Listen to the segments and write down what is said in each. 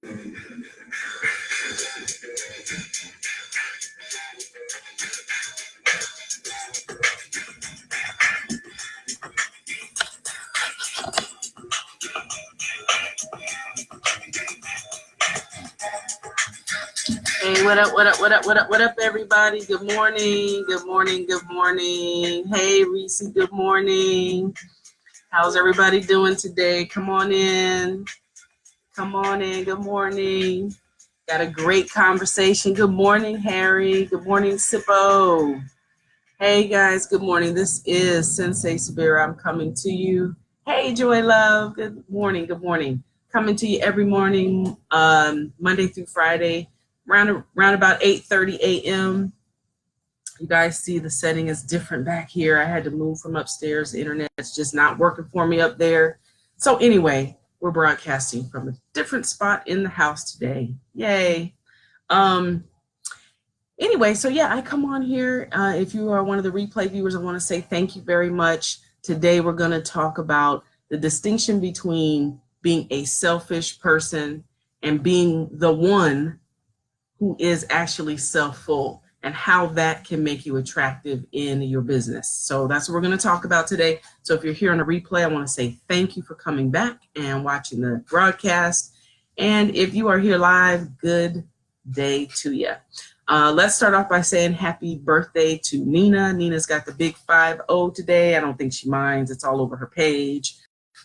Hey, what up, what up, what up, what up, what up, everybody? Good morning, good morning, good morning. Hey, Reese, good morning. How's everybody doing today? Come on in. Come on in. Good morning. Got a great conversation. Good morning, Harry. Good morning, Sippo. Hey, guys. Good morning. This is Sensei Sabira. I'm coming to you. Hey, Joy Love. Good morning. Good morning. Coming to you every morning, Monday through Friday, around about 8:30 a.m. You guys see the setting is different back here. I had to move from upstairs. The internet's just not working for me up there. So anyway, we're broadcasting from a different spot in the house today. Yay. Anyway, so yeah, I come on here. If you are one of the replay viewers, I want to say thank you very much. Today, we're going to talk about the distinction between being a selfish person and being the one who is actually self-full, and how that can make you attractive in your business. So that's what we're going to talk about today. So if you're here on a replay, I want to say thank you for coming back and watching the broadcast. And if you are here live, good day to you. Let's start off by saying happy birthday to Nina. Nina's got the big 5-0 today. I don't think she minds. It's all over her page.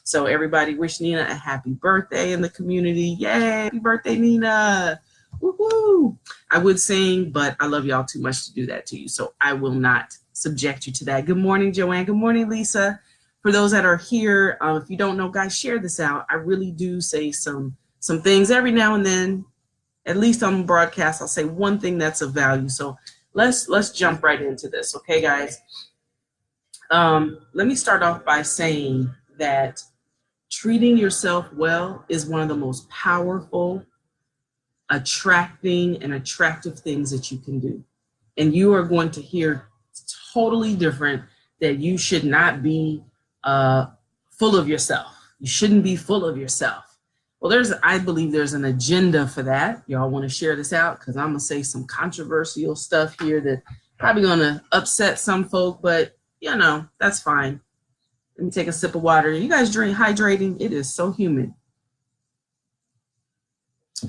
So everybody wish Nina a happy birthday in the community. Yay, happy birthday, Nina. Woo-hoo. I would sing, but I love y'all too much to do that to you, so I will not subject you to that. Good morning, Joanne. Good morning, Lisa. For those that are here, if you don't know, guys, share this out. I really do say some things every now and then. At least on the broadcast, I'll say one thing that's of value. So let's jump right into this, okay, guys? Let me start off by saying that treating yourself well is one of the most powerful, attracting and attractive things that you can do. And you are going to hear totally different, that you should not be full of yourself. You shouldn't be full of yourself. Well, I believe there's an agenda for that. Y'all want to share this out, because I'm going to say some controversial stuff here that probably going to upset some folk, but you know, that's fine. Let me take a sip of water. You guys drink hydrating? It is so humid.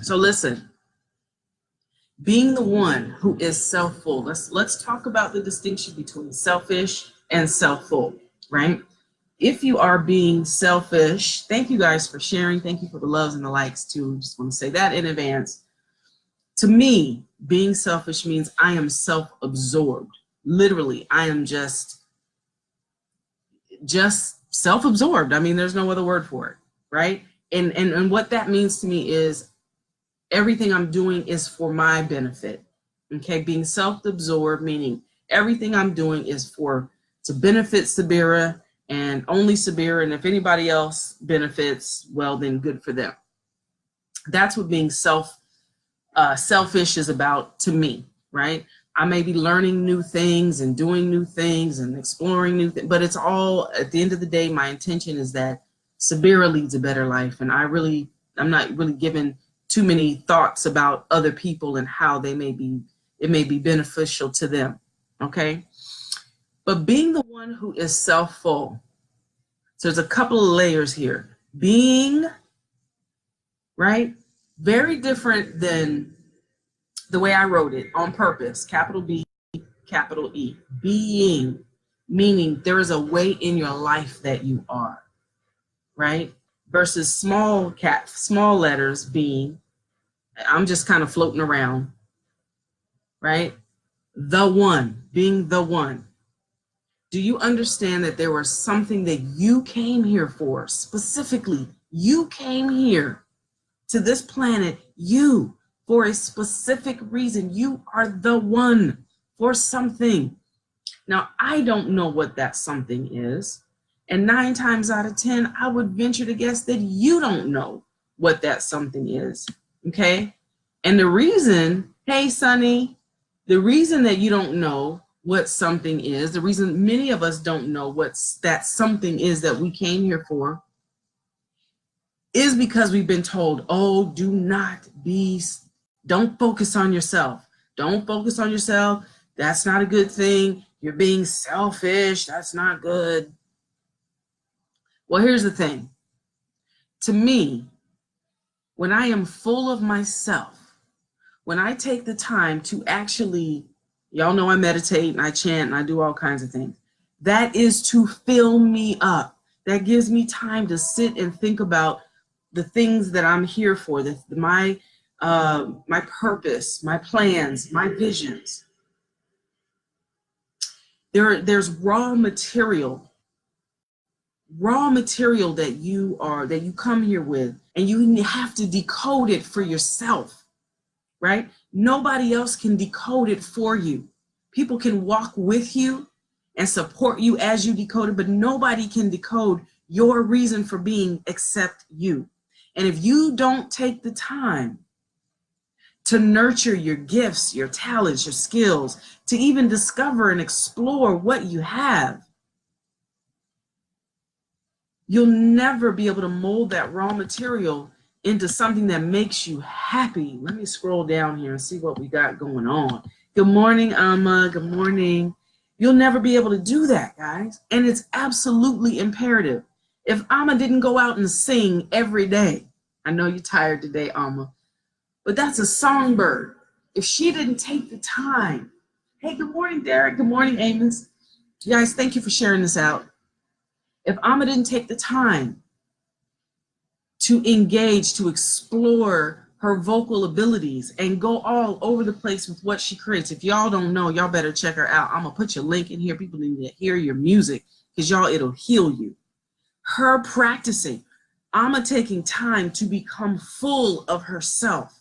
So listen, being the one who is self-full, let's talk about the distinction between selfish and self-full, right? If you are being selfish, thank you guys for sharing. Thank you for the loves and the likes too. Just want to say that in advance. To me, being selfish means I am self-absorbed. Literally, I am just self-absorbed. I mean, there's no other word for it, right? And what that means to me is everything I'm doing is for my benefit. Okay, being self-absorbed, meaning everything I'm doing is to benefit Sabira and only Sabira, and if anybody else benefits, well, then good for them. That's what being selfish is about to me, right? I may be learning new things and doing new things and exploring new things, but it's all, at the end of the day, my intention is that Sabira leads a better life, and I'm not really giving too many thoughts about other people and how it may be beneficial to them, okay? But being the one who is self-full, so there's a couple of layers here. Being, right, very different than the way I wrote it on purpose, capital B, capital E. Being, meaning there is a way in your life that you are, right? Versus small letters, being, I'm just kind of floating around, right? The one, being the one. Do you understand that there was something that you came here for? Specifically, you came here to this planet, you, for a specific reason. You are the one for something. Now, I don't know what that something is. And 9 times out of 10, I would venture to guess that you don't know what that something is. Okay? And the reason, hey, Sonny, the reason that you don't know what something is, the reason many of us don't know what that something is that we came here for, is because we've been told, oh, don't focus on yourself. Don't focus on yourself. That's not a good thing. You're being selfish. That's not good. Well, here's the thing. To me, when I am full of myself, when I take the time to actually, y'all know I meditate and I chant and I do all kinds of things. That is to fill me up. That gives me time to sit and think about the things that I'm here for, my purpose, my plans, my visions. There's raw material that you come here with, and you have to decode it for yourself, right? Nobody else can decode it for you. People can walk with you and support you as you decode it, but nobody can decode your reason for being except you. And if you don't take the time to nurture your gifts, your talents, your skills, to even discover and explore what you have, you'll never be able to mold that raw material into something that makes you happy. Let me scroll down here and see what we got going on. Good morning, Amma. Good morning. You'll never be able to do that, guys. And it's absolutely imperative. If Amma didn't go out and sing every day, I know you're tired today, Amma, but that's a songbird. If she didn't take the time, hey, good morning, Derek. Good morning, Amos. You guys, thank you for sharing this out. If Amma didn't take the time to engage, to explore her vocal abilities and go all over the place with what she creates, if y'all don't know, y'all better check her out. I'm gonna put your link in here. People need to hear your music because y'all, it'll heal you. Her practicing, Amma taking time to become full of herself,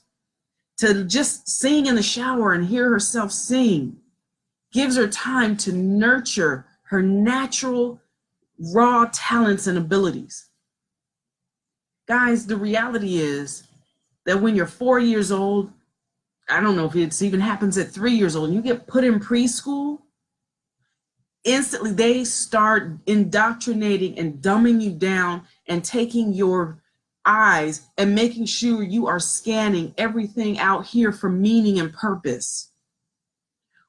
to just sing in the shower and hear herself sing, gives her time to nurture her natural raw talents and abilities. Guys, the reality is that when you're 4 years old, I don't know if it even happens at 3 years old, and you get put in preschool, instantly they start indoctrinating and dumbing you down and taking your eyes and making sure you are scanning everything out here for meaning and purpose.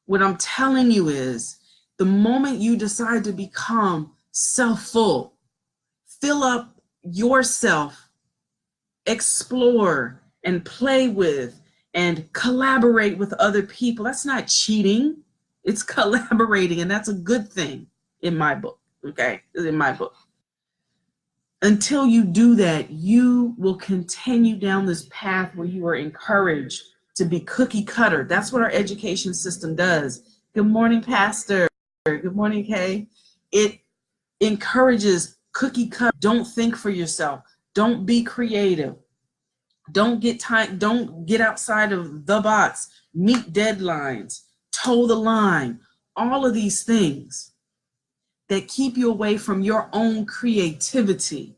What I'm telling you is, the moment you decide to become self-full, fill up yourself, explore and play with and collaborate with other people. That's not cheating, it's collaborating, and that's a good thing in my book, okay? In my book. Until you do that, you will continue down this path where you are encouraged to be cookie cutter. That's what our education system does. Good morning, Pastor. Good morning, Kay. It encourages cookie cutter. Don't think for yourself. Don't be creative. Don't get outside of the box. Meet deadlines. Toe the line. All of these things that keep you away from your own creativity.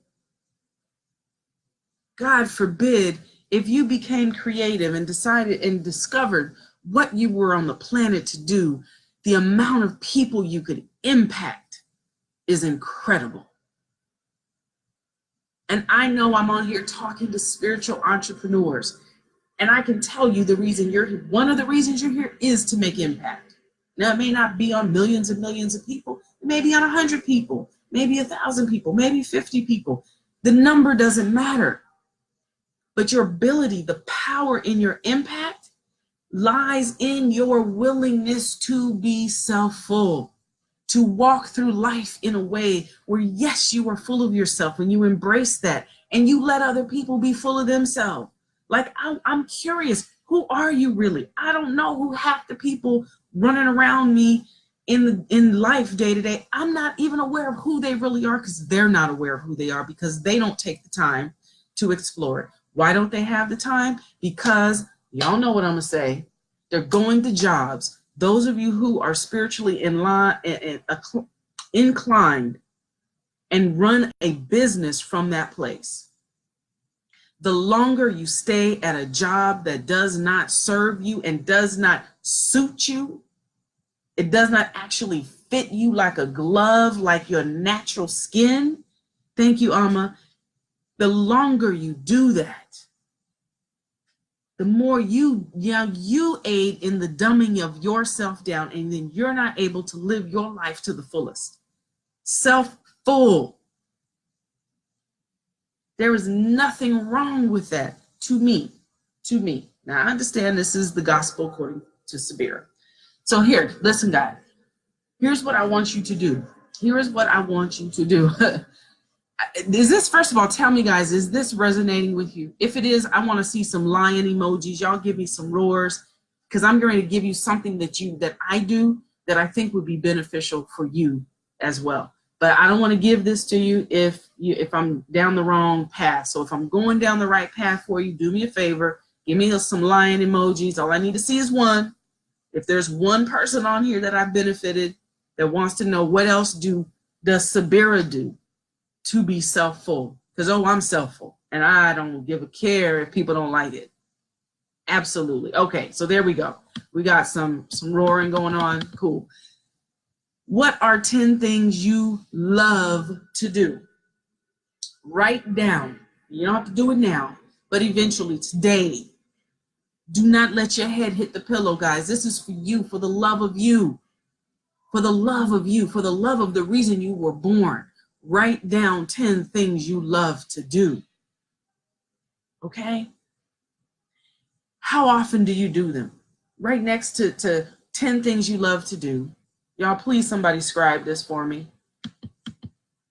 God forbid if you became creative and decided and discovered what you were on the planet to do, the amount of people you could impact is incredible. And I know I'm on here talking to spiritual entrepreneurs, and I can tell you the reason you're here, one of the reasons you're here is to make impact. Now, it may not be on millions and millions of people. It may be on 100 people, maybe 1,000 people, maybe 50 people. The number doesn't matter. But your ability, the power in your impact lies in your willingness to be self-full, to walk through life in a way where, yes, you are full of yourself and you embrace that and you let other people be full of themselves. Like, I'm curious, who are you really? I don't know who half the people running around me in life day to day. I'm not even aware of who they really are because they're not aware of who they are because they don't take the time to explore it. Why don't they have the time? Because y'all know what I'm gonna say. They're going to jobs. Those of you who are spiritually inclined and run a business from that place, the longer you stay at a job that does not serve you and does not suit you, it does not actually fit you like a glove, like your natural skin. Thank you, Amma. The longer you do that, the more you aid in the dumbing of yourself down, and then you're not able to live your life to the fullest. Self-full. There is nothing wrong with that to me. Now, I understand this is the gospel according to Sabira. So here, listen, guys. Here's what I want you to do. Is this, first of all, tell me, guys, is this resonating with you? If it is, I want to see some lion emojis. Y'all give me some roars, because I'm going to give you something that I do that I think would be beneficial for you as well. But I don't want to give this to you if I'm down the wrong path. So if I'm going down the right path for you, do me a favor. Give me some lion emojis. All I need to see is one. If there's one person on here that I've benefited that wants to know what else does Sabira do to be self-full? Because, I'm self-full, and I don't give a care if people don't like it. Absolutely. Okay, so there we go. We got some roaring going on. Cool. What are 10 things you love to do? Write down. You don't have to do it now, but eventually, today. Do not let your head hit the pillow, guys. This is for you, for the love of you. For the love of you, for the love of the reason you were born. Write down 10 things you love to do. Okay? How often do you do them? Right next to 10 things you love to do. Y'all, please, somebody scribe this for me.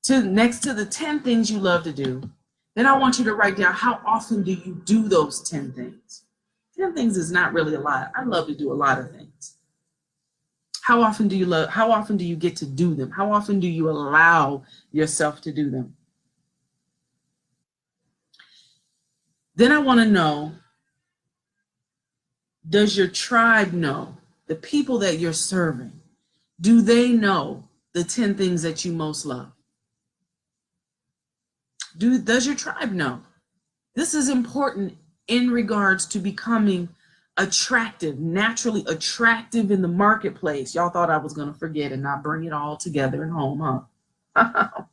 Next to the 10 things you love to do, then I want you to write down, how often do you do those 10 things? 10 things is not really a lot. I love to do a lot of things. How often do you get to do them? How often do you allow yourself to do them? Then I want to know, does your tribe know? The people that you're serving, do they know the 10 things that you most love? Does your tribe know? This is important in regards to becoming attractive, naturally attractive in the marketplace. Y'all thought I was going to forget and not bring it all together at home, huh?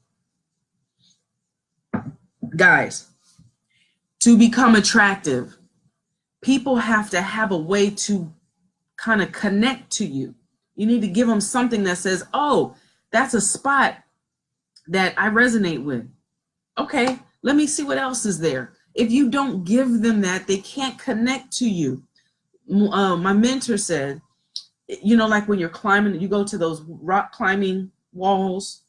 Guys, to become attractive, people have to have a way to kind of connect to you. You need to give them something that says, oh, that's a spot that I resonate with. Okay, let me see what else is there. If you don't give them that, they can't connect to you. My mentor said, like when you're climbing, you go to those rock climbing walls,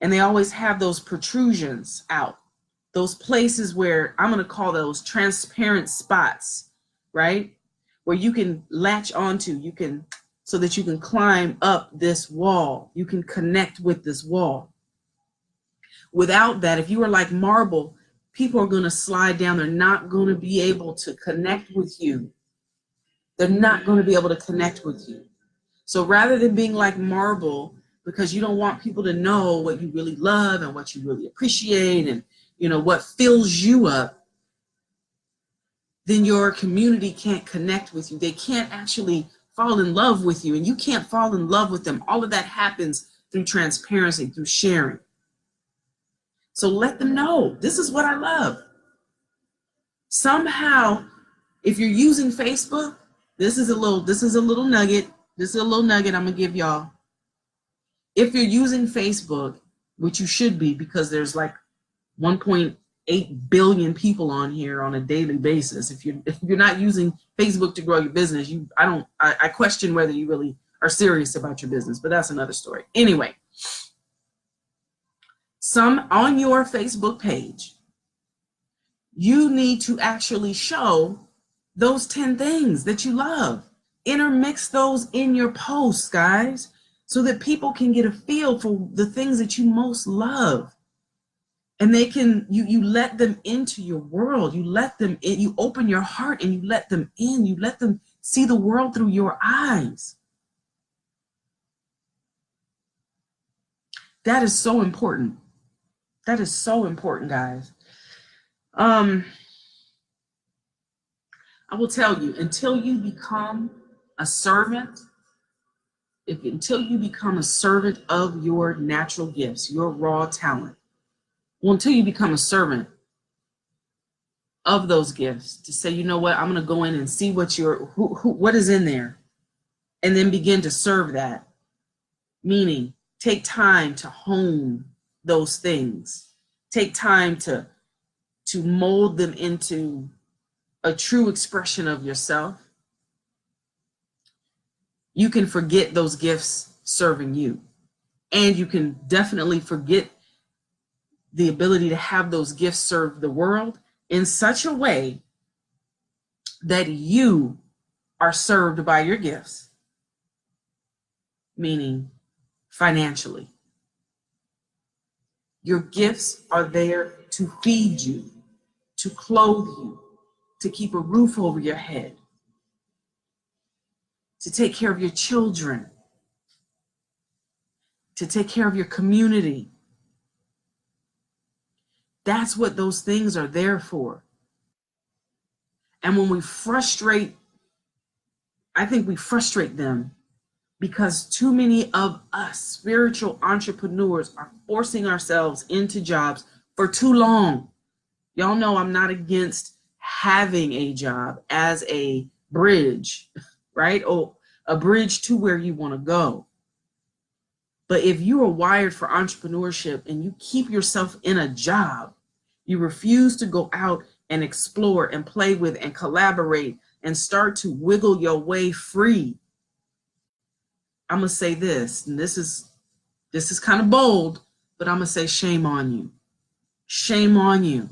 and they always have those protrusions out. Those places where I'm going to call those transparent spots, right? Where you can latch onto, so that you can climb up this wall. You can connect with this wall. Without that, if you are like marble, people are going to slide down. They're not going to be able to connect with you. They're not going to be able to connect with you. So rather than being like marble, because you don't want people to know what you really love and what you really appreciate and what fills you up, then your community can't connect with you. They can't actually fall in love with you, and you can't fall in love with them. All of that happens through transparency, through sharing. So let them know, this is what I love. Somehow, if you're using Facebook, this is a little nugget. This is a little nugget I'm gonna give y'all. If you're using Facebook, which you should be, because there's like 1.8 billion people on here on a daily basis. If you're not using Facebook to grow your business, I question whether you really are serious about your business, but that's another story. Anyway, on your Facebook page, you need to actually show those 10 things that you love. Intermix those in your posts, guys, so that people can get a feel for the things that you most love. And they can, you let them into your world. You let them in, you open your heart and you let them in. You let them see the world through your eyes. That is so important. That is so important, guys. I will tell you, until you become a servant, until you become a servant of your natural gifts, your raw talent, Well, until you become a servant of those gifts, to say, you know what, I'm going to go in and see what what is in there, and then begin to serve that. Meaning, take time to hone those things. Take time to mold them into a true expression of yourself. You can forget those gifts serving you. And you can definitely forget the ability to have those gifts serve the world in such a way that you are served by your gifts, meaning financially. Your gifts are there to feed you, to clothe you, to keep a roof over your head, to take care of your children, to take care of your community. That's what those things are there for. And when we frustrate, I think we frustrate them because too many of us spiritual entrepreneurs are forcing ourselves into jobs for too long. Y'all know I'm not against having a job as a bridge, right? Or a bridge to where you want to go. But if you are wired for entrepreneurship and you keep yourself in a job, you refuse to go out and explore and play with and collaborate and start to wiggle your way free. I'm going to say this, and this is kind of bold, but I'm going to say shame on you. Shame on you,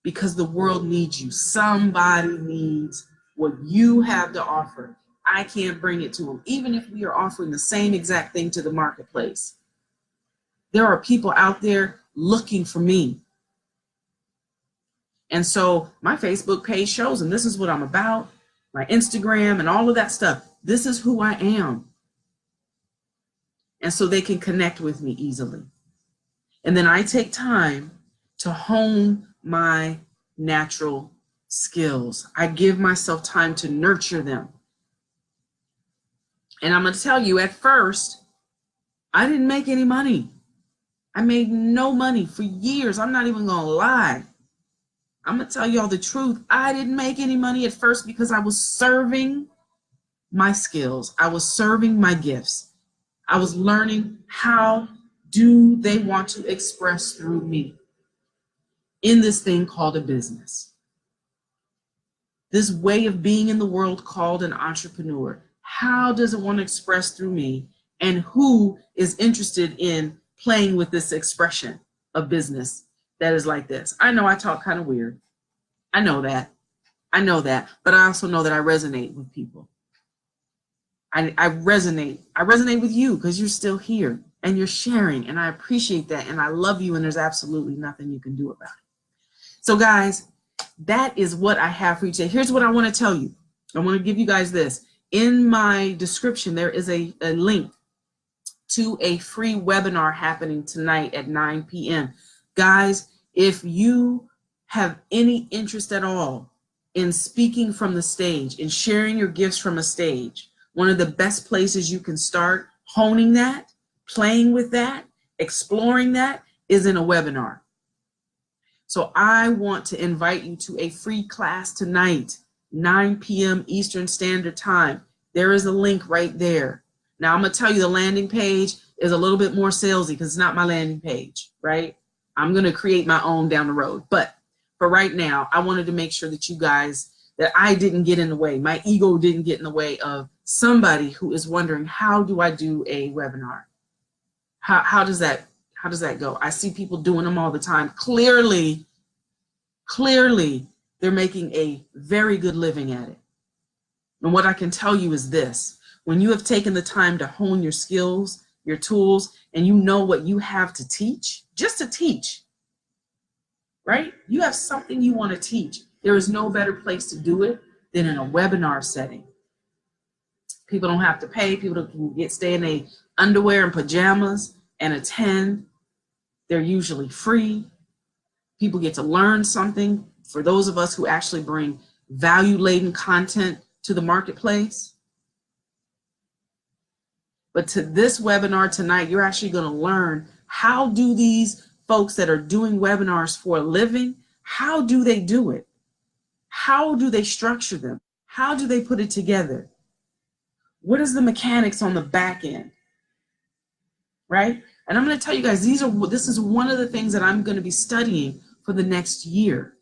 because the world needs you. Somebody needs what you have to offer. I can't bring it to them, even if we are offering the same exact thing to the marketplace. There are people out there looking for me. And so my Facebook page shows them this is what I'm about, my Instagram and all of that stuff. This is who I am. And so they can connect with me easily. And then I take time to hone my natural skills. I give myself time to nurture them. And I'm going to tell you, at first, I didn't make any money. I made no money for years. I'm not even going to lie. I'm going to tell y'all the truth. I didn't make any money at first because I was serving my skills. I was serving my gifts. I was learning how do they want to express through me in this thing called a business. This way of being in the world called an entrepreneur. How does it want to express through me? And who is interested in playing with this expression of business that is like this? I know I talk kind of weird. I know that. But I also know that I resonate with people. I resonate with you because you're still here and you're sharing, and I appreciate that, and I love you, and there's absolutely nothing you can do about it. So guys, that is what I have for you today. Here's what I want to tell you. I want to give you guys this. In my description, there is a link to a free webinar happening tonight at 9 p.m. Guys, if you have any interest at all in speaking from the stage and sharing your gifts from a stage, one of the best places you can start honing that, playing with that, exploring that is in a webinar. So I want to invite you to a free class tonight, 9 p.m. Eastern Standard Time. There is a link right there. Now I'm going to tell you the landing page is a little bit more salesy because it's not my landing page, right? I'm going to create my own down the road. But for right now, I wanted to make sure that you guys, that I didn't get in the way. My ego didn't get in the way of somebody who is wondering, how do I do a webinar? How does that go? I see people doing them all the time. Clearly, they're making a very good living at it. And what I can tell you is this: when you have taken the time to hone your skills, your tools, and you know what you have to teach, just to teach, right? You have something you want to teach. There is no better place to do it than in a webinar setting. People don't have to pay. People can stay in their underwear and pajamas and attend. They're usually free. People get to learn something. For those of us who actually bring value-laden content to the marketplace. But to this webinar tonight, you're actually going to learn, how do these folks that are doing webinars for a living, how do they do it? How do they structure them? How do they put it together? What is the mechanics on the back end? Right? And I'm going to tell you guys, this is one of the things that I'm going to be studying for the next year.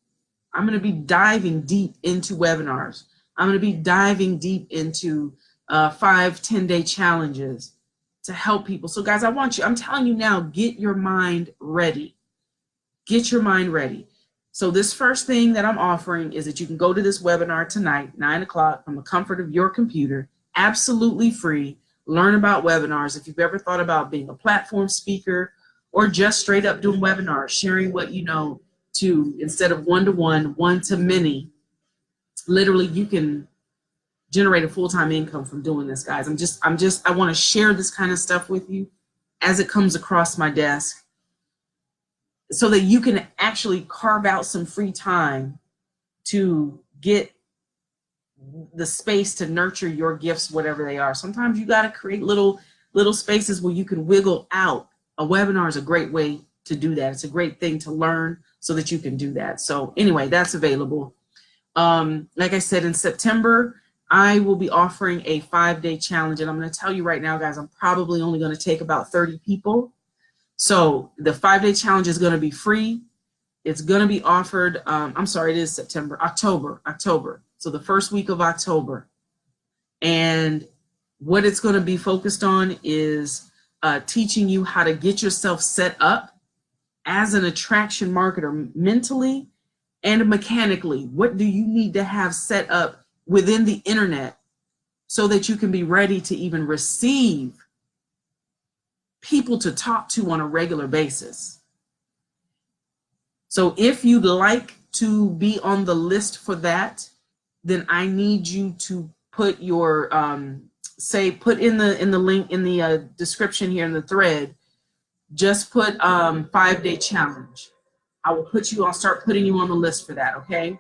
I'm going to be diving deep into webinars. I'm going to be diving deep into 5-10-day challenges to help people. So guys, I'm telling you now, get your mind ready. Get your mind ready. So this first thing that I'm offering is that you can go to this webinar tonight, 9 o'clock, from the comfort of your computer, absolutely free. Learn about webinars. If you've ever thought about being a platform speaker or just straight up doing webinars, sharing what you know to, instead of one-to-one, one-to-many, literally you can generate a full-time income from doing this, guys. I want to share this kind of stuff with you as it comes across my desk so that you can actually carve out some free time to get the space to nurture your gifts, whatever they are. Sometimes you got to create little spaces where you can wiggle out. A webinar is a great way to do that. It's a great thing to learn so that you can do that. So anyway, that's available. Like I said, in September, I will be offering a 5-day challenge. And I'm going to tell you right now, guys, I'm probably only going to take about 30 people. So the 5-day challenge is going to be free. It's going to be offered, it is September, October. So the first week of October. And what it's going to be focused on is teaching you how to get yourself set up as an attraction marketer mentally and mechanically. What do you need to have set up within the internet so that you can be ready to even receive people to talk to on a regular basis? So if you'd like to be on the list for that, then I need you to put your put in the link in the description here in the thread, just put 5-day challenge. I will start putting you on the list for that, okay?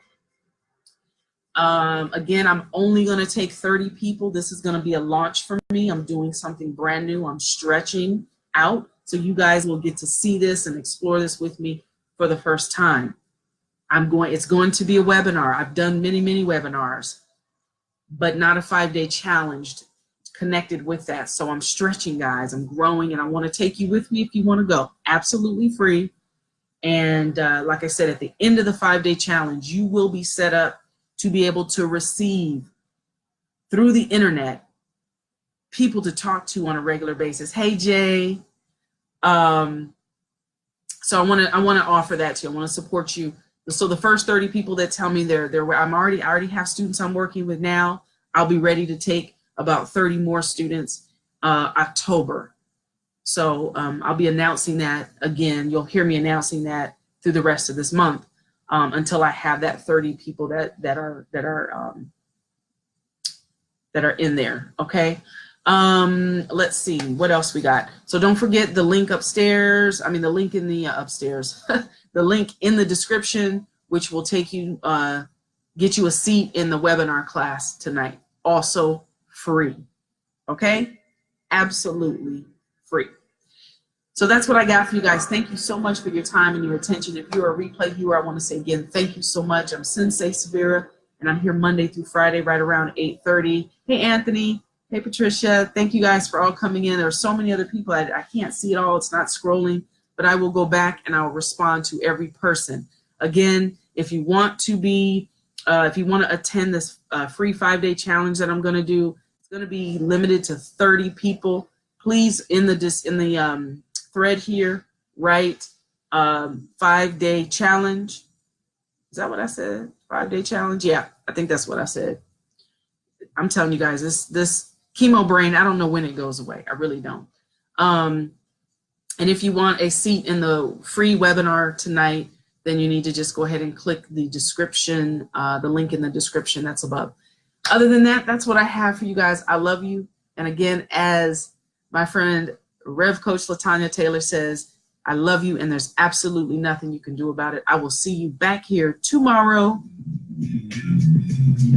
Again, I'm only going to take 30 people. This is going to be a launch for me. I'm doing something brand new. I'm stretching out, so you guys will get to see this and explore this with me for the first time. It's going to be a webinar. I've done many, many webinars, but not a 5-day challenge connected with that. So I'm stretching, guys. I'm growing, and I want to take you with me if you want to go. Absolutely free. And like I said, at the end of the 5-day challenge, you will be set up to be able to receive through the internet people to talk to on a regular basis. Hey, Jay. So I want to offer that to you. I want to support you. So the first 30 people that tell me I already have students I'm working with now. I'll be ready to take about 30 more students October. So I'll be announcing that again. You'll hear me announcing that through the rest of this month until I have that 30 people that are in there. Okay. Let's see what else we got. So don't forget the link upstairs. I mean, the link in the upstairs, the link in the description, which will take you, get you a seat in the webinar class tonight. Also free. Okay. Absolutely free. So that's what I got for you guys. Thank you so much for your time and your attention. If you're a replay viewer, I want to say again, thank you so much. I'm Sensei Severa, and I'm here Monday through Friday right around 8:30. Hey, Anthony. Hey, Patricia. Thank you guys for all coming in. There are so many other people. I can't see it all. It's not scrolling, but I will go back and I'll respond to every person. Again, if you want to attend this free 5-day challenge that I'm going to do, it's going to be limited to 30 people. Please, in the thread here, write 5-day challenge. Is that what I said? 5-day challenge? Yeah, I think that's what I said. I'm telling you guys, this chemo brain, I don't know when it goes away. I really don't. And if you want a seat in the free webinar tonight, then you need to just go ahead and click the description, the link in the description that's above. Other than that, that's what I have for you guys. I love you. And again, as my friend Rev Coach LaTanya Taylor says, I love you, and there's absolutely nothing you can do about it. I will see you back here tomorrow.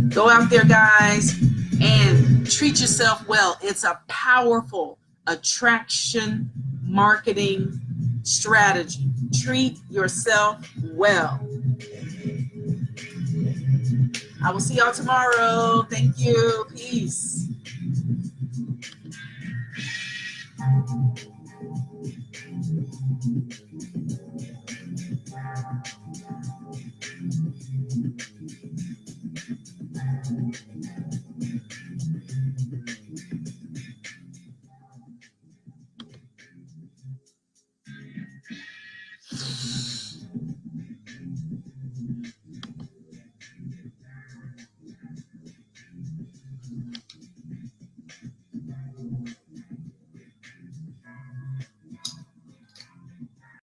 Go out there, guys, and treat yourself well. It's a powerful attraction marketing strategy. Treat yourself well. I will see y'all tomorrow. Thank you. Peace.